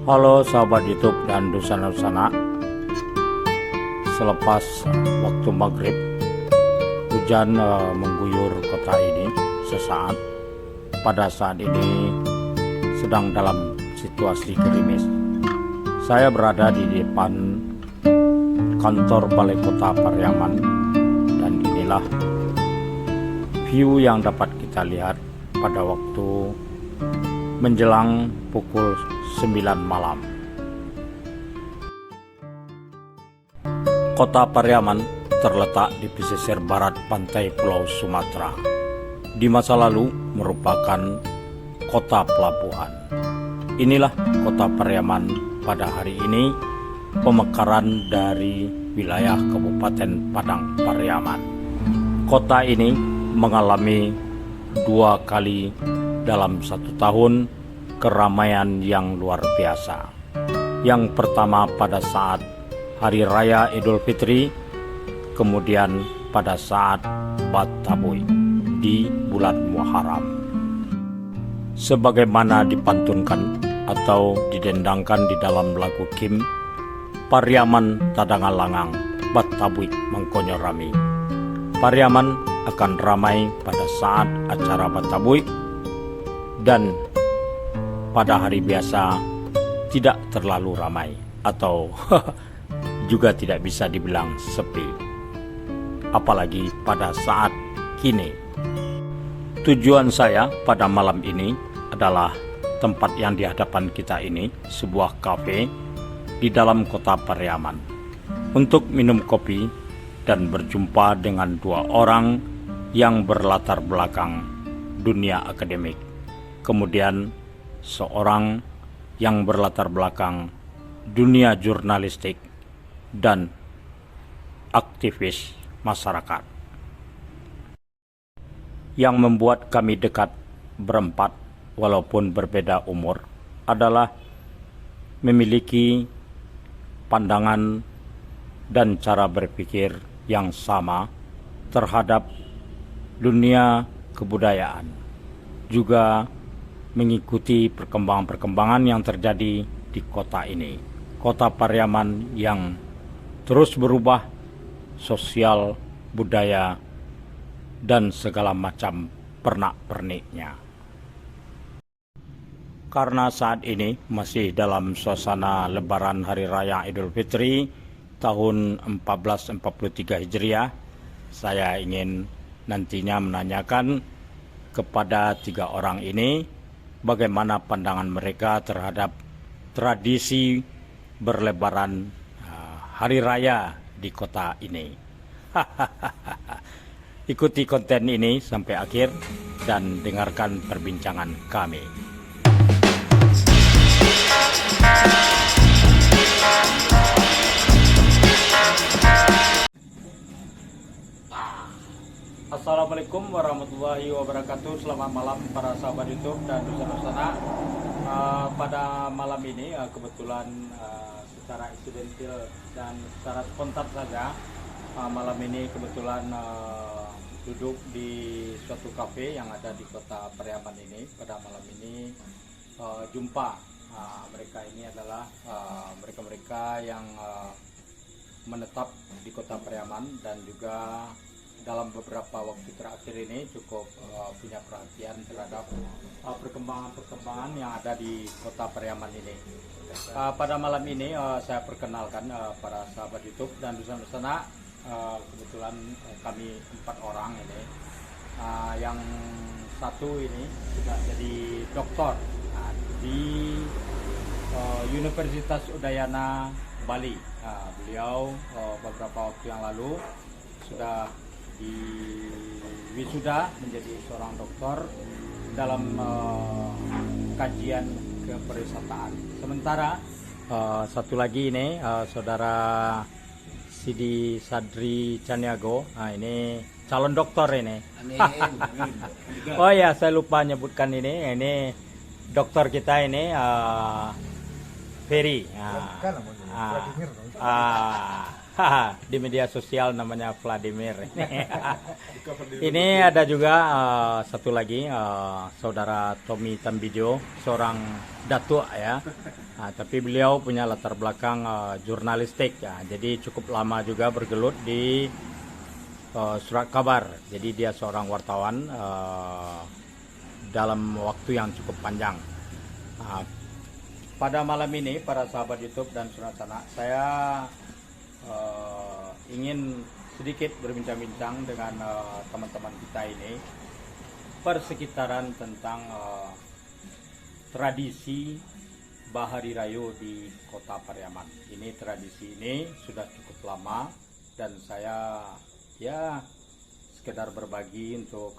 Halo sahabat YouTube dan Dusana-Dusana. Selepas waktu maghrib, hujan mengguyur kota ini sesaat. Pada saat ini sedang dalam situasi gerimis. Saya berada di depan kantor Balai Kota Pariaman, dan inilah view yang dapat kita lihat pada waktu menjelang pukul 9 malam. Kota Pariaman terletak di pesisir barat pantai Pulau Sumatera. Di masa lalu merupakan kota pelabuhan. Inilah Kota Pariaman pada hari ini, pemekaran dari wilayah Kabupaten Padang Pariaman. Kota ini mengalami 2 kali dalam 1 tahun keramaian yang luar biasa. Yang pertama pada saat Hari Raya Idul Fitri, kemudian pada saat Bat Tabuy di bulan Muharram. Sebagaimana dipantunkan atau didendangkan di dalam lagu Kim, Pariaman tadangan langang, Bat Tabuy mengkonyo rami. Pariaman akan ramai pada saat acara Bat Tabuy, dan pada hari biasa tidak terlalu ramai atau juga tidak bisa dibilang sepi. Apalagi pada saat kini. Tujuan saya pada malam ini adalah tempat yang di hadapan kita ini, sebuah kafe di dalam Kota Pariaman, untuk minum kopi dan berjumpa dengan 2 orang yang berlatar belakang dunia akademik. Kemudian seorang yang berlatar belakang dunia jurnalistik dan aktivis masyarakat. Yang membuat kami dekat berempat walaupun berbeda umur adalah memiliki pandangan dan cara berpikir yang sama terhadap dunia kebudayaan, juga mengikuti perkembangan-perkembangan yang terjadi di kota ini. Kota Pariaman yang terus berubah, sosial, budaya, dan segala macam pernak-perniknya. Karena saat ini masih dalam suasana Lebaran Hari Raya Idul Fitri tahun 1443 Hijriah, saya ingin nantinya menanyakan kepada 3 orang ini bagaimana pandangan mereka terhadap tradisi berlebaran hari raya di kota ini. Ikuti konten ini sampai akhir dan dengarkan perbincangan kami. Assalamualaikum warahmatullahi wabarakatuh. Selamat malam para sahabat YouTube dan Dusana-Dusana. Pada malam ini kebetulan secara insidental dan secara spontan saja, malam ini kebetulan duduk di suatu kafe yang ada di Kota Pariaman ini. Pada malam ini jumpa mereka ini adalah mereka-mereka yang menetap di Kota Pariaman dan juga dalam beberapa waktu terakhir ini cukup punya perhatian terhadap perkembangan-perkembangan yang ada di Kota Pariaman ini. Pada malam ini saya perkenalkan para sahabat YouTube dan Dusana-Dusana. Kebetulan kami 4 orang ini. Yang satu ini sudah jadi doktor di Universitas Udayana Bali. Beliau beberapa waktu yang lalu sudah di wisuda menjadi seorang doktor dalam kajian kepariwisataan. Sementara satu lagi ini saudara Sidi Sadri Caniago, ini calon dokter ini. Oh ya, saya lupa nyebutkan ini dokter kita ini Ferry. Di media sosial namanya Vladimir. Ini ada juga satu lagi saudara Tommy Tambijo, seorang datuk ya. Tapi beliau punya latar belakang jurnalistik ya. Jadi cukup lama juga bergelut di surat kabar. Jadi dia seorang wartawan dalam waktu yang cukup panjang. Pada malam ini para sahabat YouTube dan Surat Sanak, saya ingin sedikit berbincang-bincang dengan teman-teman kita ini persekitaran tentang tradisi Bahari Rayo di Kota Pariaman. Ini tradisi ini sudah cukup lama dan saya ya sekedar berbagi untuk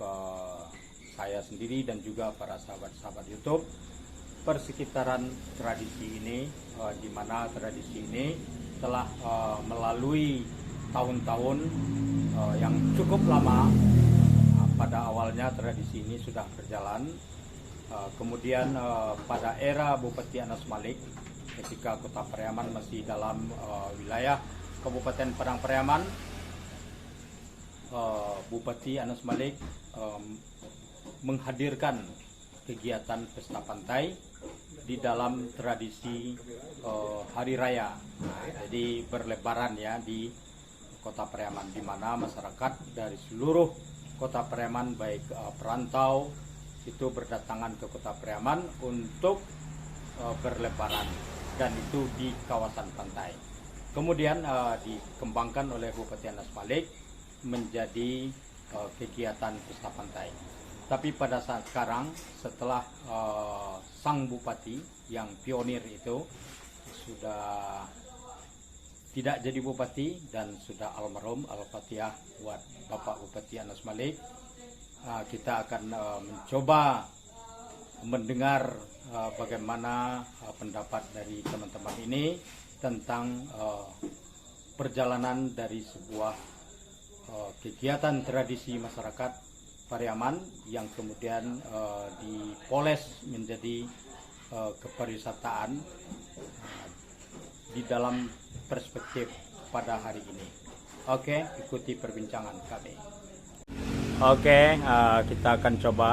saya sendiri dan juga para sahabat-sahabat YouTube persekitaran tradisi ini, di mana tradisi ini telah melalui tahun-tahun yang cukup lama. Pada awalnya tradisi ini sudah berjalan, kemudian pada era Bupati Anas Malik, ketika Kota Pariaman masih dalam wilayah Kabupaten Padang Pariaman, Bupati Anas Malik menghadirkan kegiatan pesta pantai di dalam tradisi hari raya. Jadi berlebaran ya di Kota Pariaman, di mana masyarakat dari seluruh Kota Pariaman baik perantau itu berdatangan ke Kota Pariaman untuk berlebaran, dan itu di kawasan pantai. Kemudian dikembangkan oleh Bupati Anas Malik menjadi kegiatan pesta pantai. Tapi pada saat sekarang, setelah sang bupati yang pionir itu sudah tidak jadi bupati dan sudah almarhum, Al-Fatihah buat Bapak Bupati Anas Malik, kita akan mencoba mendengar bagaimana pendapat dari teman-teman ini tentang perjalanan dari sebuah kegiatan tradisi masyarakat Pariaman yang kemudian dipoles menjadi kepariwisataan di dalam perspektif pada hari ini. Oke, ikuti perbincangan kami. Oke, kita akan coba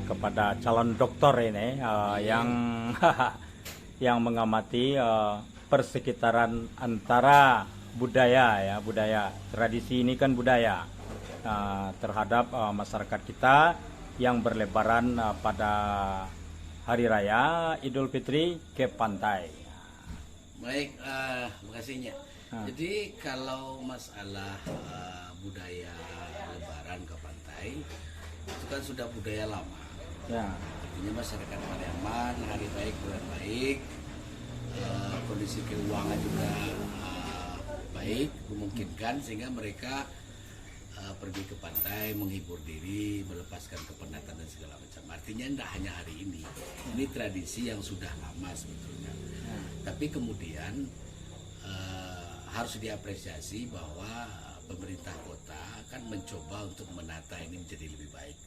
kepada calon doktor ini yang yang mengamati persekitaran antara budaya ya, budaya tradisi ini kan budaya terhadap masyarakat kita yang berlebaran pada hari raya Idul Fitri ke pantai. Baik, makasihnya. Jadi kalau masalah budaya lebaran ke pantai itu kan sudah budaya lama. Ya. Artinya masyarakat Pariaman hari baik bulan baik, kondisi keuangan juga baik memungkinkan sehingga mereka pergi ke pantai, menghibur diri, melepaskan kepenatan dan segala macam. Artinya tidak hanya hari ini tradisi yang sudah lama sebetulnya. Tapi kemudian harus diapresiasi bahwa pemerintah kota kan mencoba untuk menata ini menjadi lebih baik.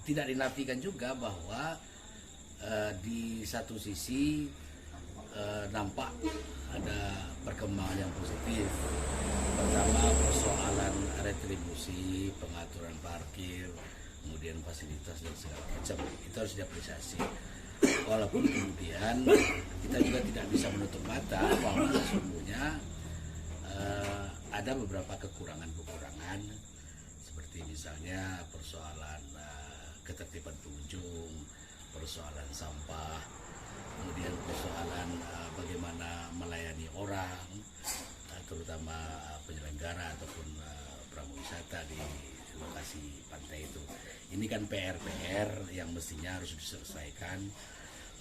Tidak dinafikan juga bahwa di satu sisi nampak ada perkembangan yang positif. Pertama, persoalan retribusi, pengaturan parkir, kemudian fasilitas dan segala macam itu harus diapresiasi. Walaupun kemudian kita juga tidak bisa menutup mata bahwa sesungguhnya ada beberapa kekurangan-kekurangan, seperti misalnya persoalan ketertiban pengunjung, persoalan sampah, kemudian persoalan bagaimana melayani orang, terutama penyelenggara ataupun pramuwisata di lokasi pantai itu. Ini kan PR-PR yang mestinya harus diselesaikan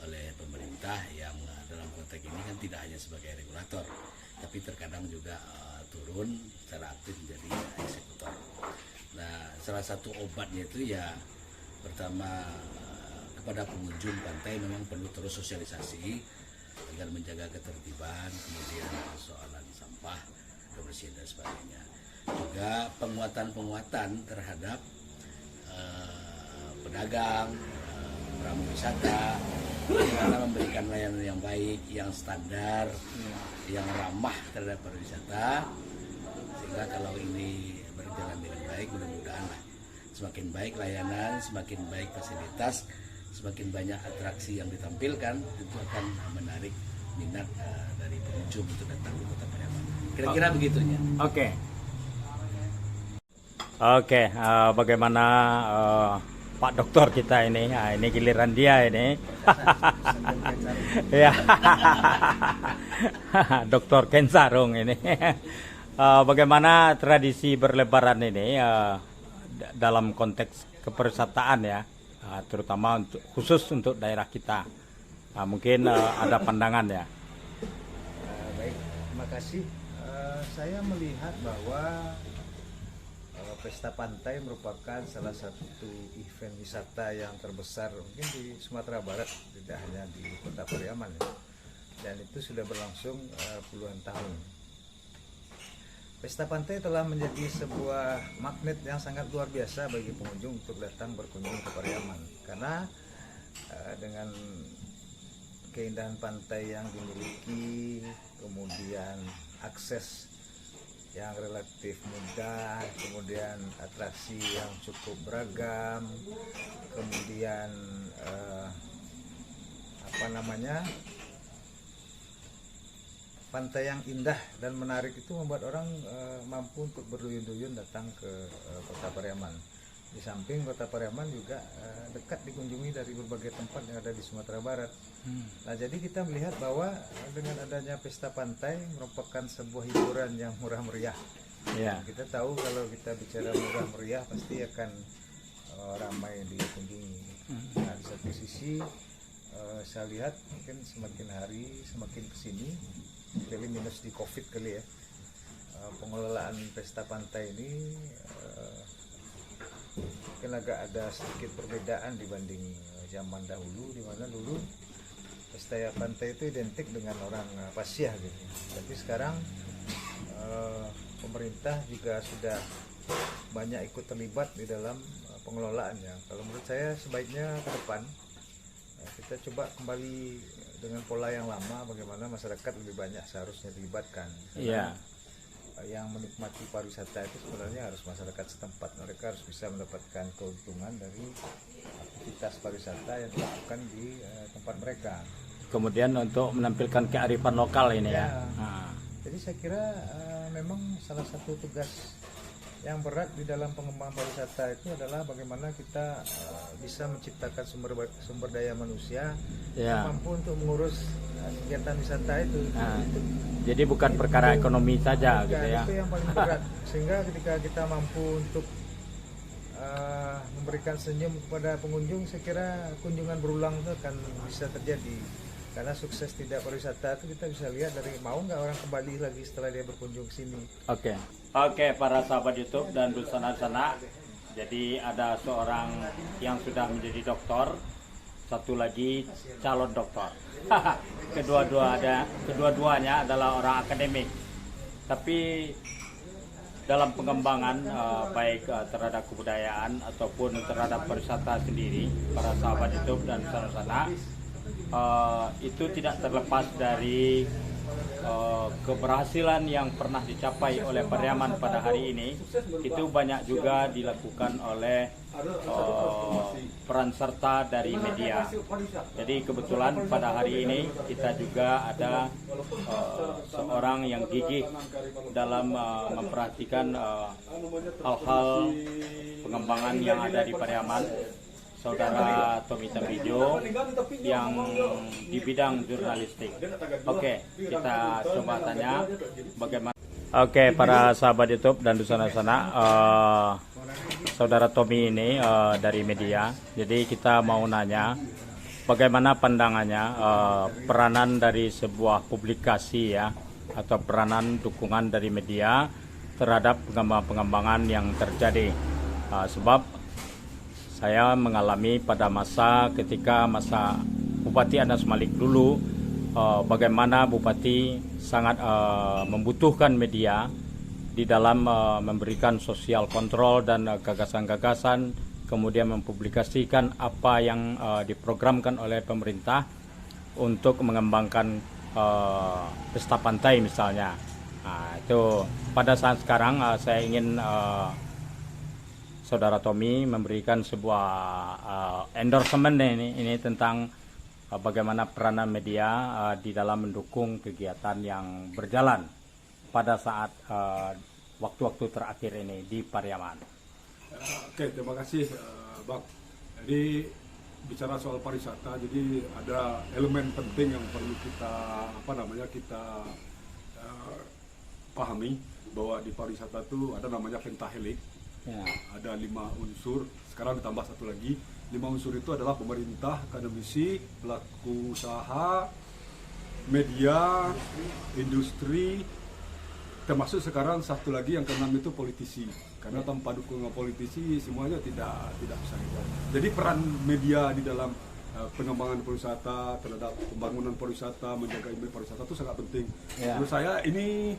oleh pemerintah yang dalam konteks ini kan tidak hanya sebagai regulator, tapi terkadang juga turun secara aktif menjadi eksekutor. Nah, salah satu obatnya itu ya pertama kepada pengunjung pantai memang perlu terus sosialisasi agar menjaga ketertiban, kemudian persoalan sampah, kebersihan dan sebagainya. Juga penguatan terhadap pedagang, pramuwisata, karena memberikan layanan yang baik, yang standar, yang ramah terhadap pariwisata, sehingga kalau ini berjalan dengan baik, mudah-mudahan lah semakin baik layanan, semakin baik fasilitas, semakin banyak atraksi yang ditampilkan, itu akan menarik minat dari pengunjung untuk datang ke Kota Pariaman. Kira-kira begitunya. Oke. Oke, bagaimana Pak Dokter kita ini? Nah, ini giliran dia ini. Ya, Dokter Ken Sarung ini. Bagaimana tradisi berlebaran ini dalam konteks kepariwisataan ya, terutama khusus untuk daerah kita. Mungkin ada pandangan ya. Baik, terima kasih. Saya melihat bahwa Pesta Pantai merupakan salah satu event wisata yang terbesar mungkin di Sumatera Barat, tidak hanya di Kota Pariaman ya. Dan itu sudah berlangsung puluhan tahun. Pesta Pantai telah menjadi sebuah magnet yang sangat luar biasa bagi pengunjung untuk datang berkunjung ke Pariaman, karena dengan keindahan pantai yang dimiliki, kemudian akses yang relatif mudah, kemudian atraksi yang cukup beragam, kemudian pantai yang indah dan menarik itu membuat orang mampu untuk berduyun-duyun datang ke Kota Pariaman. Di samping Kota Pariaman juga dekat dikunjungi dari berbagai tempat yang ada di Sumatera Barat. Nah, jadi kita melihat bahwa dengan adanya Pesta Pantai merupakan sebuah hiburan yang murah meriah. Ya. Kita tahu kalau kita bicara murah meriah pasti akan ramai dikunjungi. Nah, di satu sisi saya lihat mungkin semakin hari semakin kesini, jadi minus di COVID kali ya, pengelolaan Pesta Pantai ini mungkin agak ada sedikit perbedaan dibanding zaman dahulu, di mana dulu Pesta Pantai itu identik dengan orang Pasiah gitu. Tapi sekarang pemerintah juga sudah banyak ikut terlibat di dalam pengelolaannya. Kalau menurut saya sebaiknya ke depan kita coba kembali dengan pola yang lama, bagaimana masyarakat lebih banyak seharusnya dilibatkan. Iya. Yang menikmati pariwisata itu sebenarnya harus masyarakat setempat. Mereka harus bisa mendapatkan keuntungan dari aktivitas pariwisata yang dilakukan di tempat mereka. Kemudian untuk menampilkan kearifan lokal ini ya. Jadi saya kira memang salah satu tugas yang berat di dalam pengembangan pariwisata itu adalah bagaimana kita bisa menciptakan sumber daya manusia yang mampu untuk mengurus kegiatan wisata itu. Jadi bukan perkara ekonomi saja gitu ya. Itu yang paling berat. Sehingga ketika kita mampu untuk memberikan senyum kepada pengunjung, saya kira kunjungan berulang itu akan bisa terjadi. Karena sukses tidak pariwisata itu kita bisa lihat dari mau nggak orang kembali lagi setelah dia berkunjung ke sini. Oke, para sahabat YouTube dan Dusana, jadi ada seorang yang sudah menjadi dokter, satu lagi calon dokter. Kedua-duanya adalah orang akademik. Tapi dalam pengembangan baik terhadap kebudayaan ataupun terhadap pariwisata sendiri, para sahabat YouTube dan Dusana, itu tidak terlepas dari keberhasilan yang pernah dicapai oleh Pariaman pada hari ini. Itu banyak juga dilakukan oleh peran serta dari media. Jadi kebetulan pada hari ini kita juga ada seorang yang gigih dalam memperhatikan hal-hal pengembangan yang ada di Pariaman, Saudara Tommy Tambijo yang di bidang jurnalistik. Oke, kita coba tanya bagaimana. Oke, para sahabat YouTube dan Dusana-Dusana, Saudara Tommy ini dari media. Jadi kita mau nanya bagaimana pandangannya peranan dari sebuah publikasi ya, atau peranan dukungan dari media terhadap pengembangan yang terjadi. Sebab saya mengalami pada ketika masa Bupati Anas Malik dulu, bagaimana Bupati sangat membutuhkan media di dalam memberikan sosial kontrol dan gagasan-gagasan kemudian mempublikasikan apa yang diprogramkan oleh pemerintah untuk mengembangkan pesta pantai misalnya. Nah, itu pada saat sekarang saya ingin Saudara Tommy memberikan sebuah endorsement ini tentang bagaimana peranan media di dalam mendukung kegiatan yang berjalan pada saat waktu-waktu terakhir ini di Pariaman. Oke, terima kasih Bang. Jadi bicara soal pariwisata, jadi ada elemen penting yang perlu kita kita pahami bahwa di pariwisata itu ada namanya pentahelik. Ya. Ada 5 unsur, sekarang ditambah 1 lagi. 5 unsur itu adalah pemerintah, akademisi, pelaku usaha, media, industri, termasuk sekarang 1 lagi yang ke-6 itu politisi. Karena tanpa dukungan politisi semuanya tidak bisa. Jadi peran media di dalam pengembangan pariwisata, terhadap pembangunan pariwisata, menjaga image pariwisata itu sangat penting. Ya. Menurut saya ini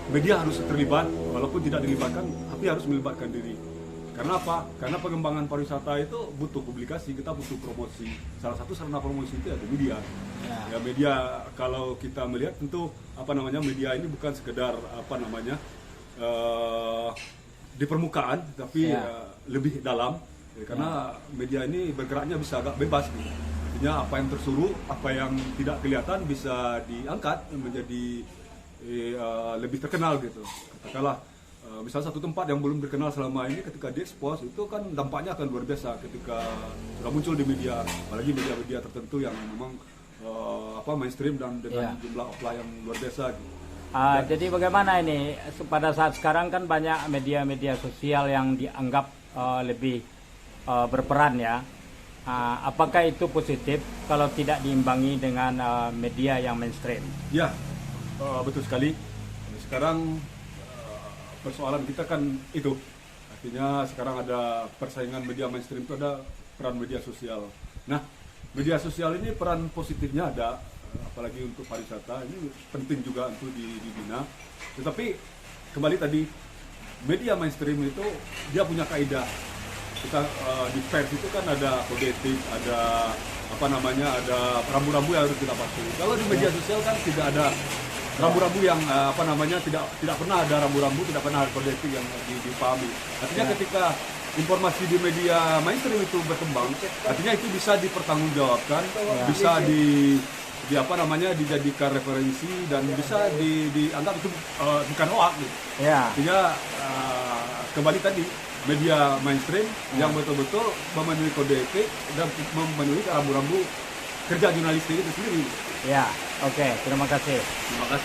media harus terlibat, walaupun tidak dilibatkan, tapi harus melibatkan diri. Karena apa? Karena pengembangan pariwisata itu butuh publikasi, kita butuh promosi. Salah satu sarana promosi itu ada media. Ya, media kalau kita melihat tentu media ini bukan sekedar di permukaan, tapi lebih dalam. Karena media ini bergeraknya bisa agak bebas gitu. Artinya apa yang tersuruh, apa yang tidak kelihatan bisa diangkat menjadi lebih terkenal gitu. Katakanlah misalnya satu tempat yang belum terkenal selama ini, ketika diekspos itu kan dampaknya akan luar biasa ketika sudah muncul di media, apalagi media-media tertentu yang memang mainstream dan dengan jumlah offline yang luar biasa gitu. Jadi bagaimana ini pada saat sekarang kan banyak media-media sosial yang dianggap lebih berperan ya. Apakah itu positif kalau tidak diimbangi dengan media yang mainstream? Ya, betul sekali. Sekarang persoalan kita kan itu, artinya sekarang ada persaingan media mainstream, itu ada peran media sosial. Nah, media sosial ini peran positifnya ada, apalagi untuk pariwisata ini penting juga untuk dibina. Tetapi kembali tadi, media mainstream itu dia punya kaidah. Kita di pers itu kan ada kode etik, ada ada rambu-rambu yang harus kita patuhi. Kalau di media sosial kan tidak ada rambu-rambu yang tidak pernah ada rambu-rambu, tidak pernah ada kode etik yang dipahami. Artinya ketika informasi di media mainstream itu berkembang, artinya itu bisa dipertanggungjawabkan, bisa dijadikan referensi dan bisa dianggap itu bukan hoax gitu. Artinya kembali tadi, media mainstream yang betul-betul memenuhi kode etik dan memenuhi rambu-rambu kerja jurnalistik itu sendiri. Ya, oke, terima kasih. Terima kasih.